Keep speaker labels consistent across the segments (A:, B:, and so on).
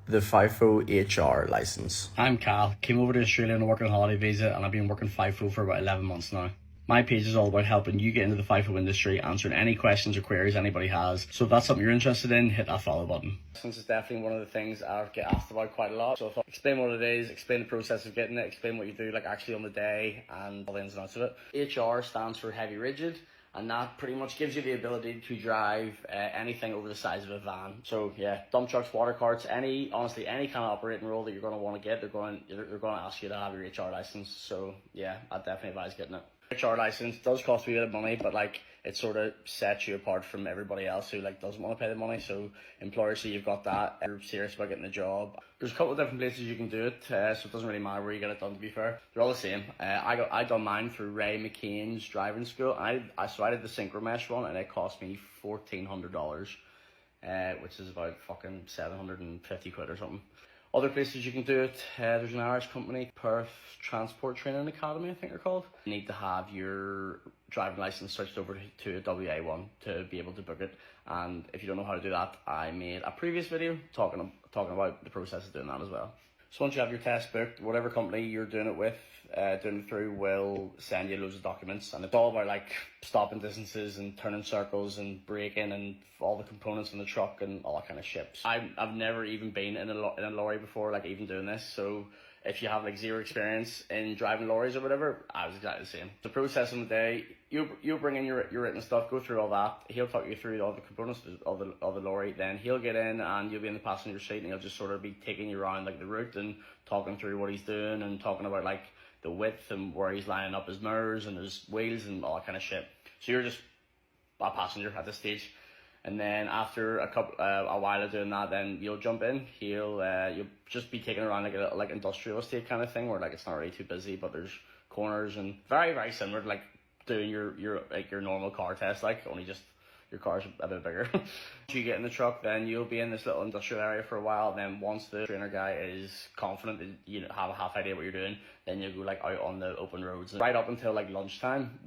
A: the FIFO HR license.
B: I'm Cal, came over to Australia on a working holiday visa and I've been working FIFO for about 11 months now. My page is all about helping you get into the FIFO industry, answering any questions or queries anybody has. So if that's something you're interested in, hit that follow button. Since it's definitely one of the things I get asked about quite a lot. So I thought, explain what it is, explain the process of getting it, explain what you do like actually on the day and all the ins and outs of it. HR stands for heavy rigid, and that pretty much gives you the ability to drive anything over the size of a van. So yeah, dump trucks, water carts, honestly any kind of operating role that you're going to want to get, they're going to ask you to have your HR license. So yeah, I'd definitely advise getting it. HR license does cost me a bit of money, but like it sort of sets you apart from everybody else who like doesn't want to pay the money. So employers see you've got that, you're serious about getting the job. There's a couple of different places you can do it, so it doesn't really matter where you get it done, to be fair. They're all the same. I done mine through Ray McCain's driving school. I did the Synchromesh one, and it cost me $1,400, which is about fucking 750 quid or something. Other places you can do it, there's an Irish company, Perth Transport Training Academy, I think they're called. You need to have your driving license switched over to a WA1 to be able to book it. And if you don't know how to do that, I made a previous video talking about the process of doing that as well. So once you have your test booked, whatever company you're doing it with, doing it through will send you loads of documents, and it's all about like stopping distances and turning circles and braking and all the components in the truck and all that kind of shit. I've never even been in a lorry before, like even doing this. So if you have like zero experience in driving lorries or whatever, I was exactly the same. The process on the day, you'll bring in your written stuff, go through all that. He'll talk you through all the components of the lorry. Then he'll get in and you'll be in the passenger seat, and he'll just sort of be taking you around like the route and talking through what he's doing and talking about like the width and where he's lining up his mirrors and his wheels and all that kind of shit. So you're just a passenger at this stage. And then after a while of doing that, then you'll jump in. You'll just be taken around like a little like industrial estate kind of thing, where like it's not really too busy, but there's corners and very, very similar to like doing your normal car test, like only just your car's a bit bigger. Once you get in the truck, then you'll be in this little industrial area for a while. Then once the trainer guy is confident that you have a half idea what you're doing, then you'll go like out on the open roads. Right up until like lunchtime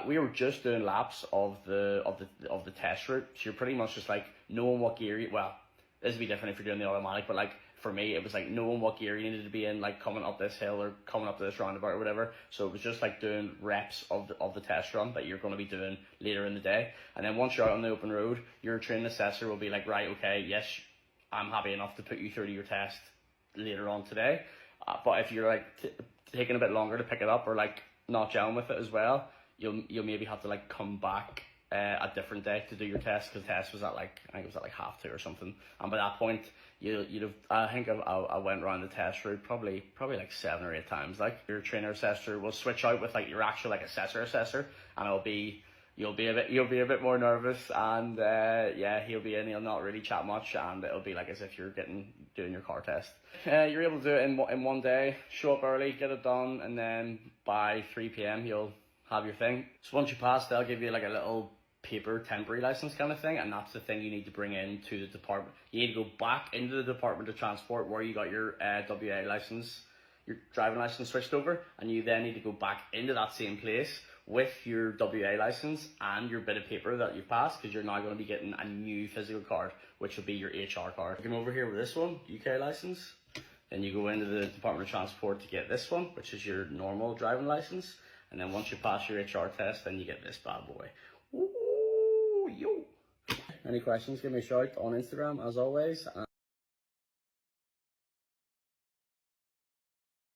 B: we were just doing laps of the test route. So you're pretty much just like knowing what gear well, this would be different if you're doing the automatic, but like for me it was like knowing what gear you needed to be in, like coming up this hill or coming up to this roundabout or whatever. So it was just like doing reps of the test run that you're going to be doing later in the day. And then once you're out on the open road, your training assessor will be like, right, okay, yes, I'm happy enough to put you through to your test later on today. But if you're like taking a bit longer to pick it up or like not gelling with it as well, you'll maybe have to like come back a different day to do your test, because the test was at like, I think it was at like 2:30 or something. And by that point, you'd have, I think I went around the test route probably like 7 or 8 times. Like your trainer assessor will switch out with like your actual like assessor, and you'll be a bit more nervous, and yeah, he'll be in, he'll not really chat much, and it'll be like as if you're doing your car test. You're able to do it in one day. Show up early, get it done, and then by 3 p.m. you'll have your thing. So once you pass, they'll give you like a little paper temporary license kind of thing, and that's the thing you need to bring into the department. You need to go back into the Department of Transport where you got your WA license, your driving license switched over, and you then need to go back into that same place with your WA license and your bit of paper that you've passed, because you're now going to be getting a new physical card, which will be your HR card. You come over here with this one, UK license, then you go into the Department of Transport to get this one, which is your normal driving license. And then once you pass your HR test, then you get this bad boy. Ooh, yo. Any questions, give me a shout on Instagram as always.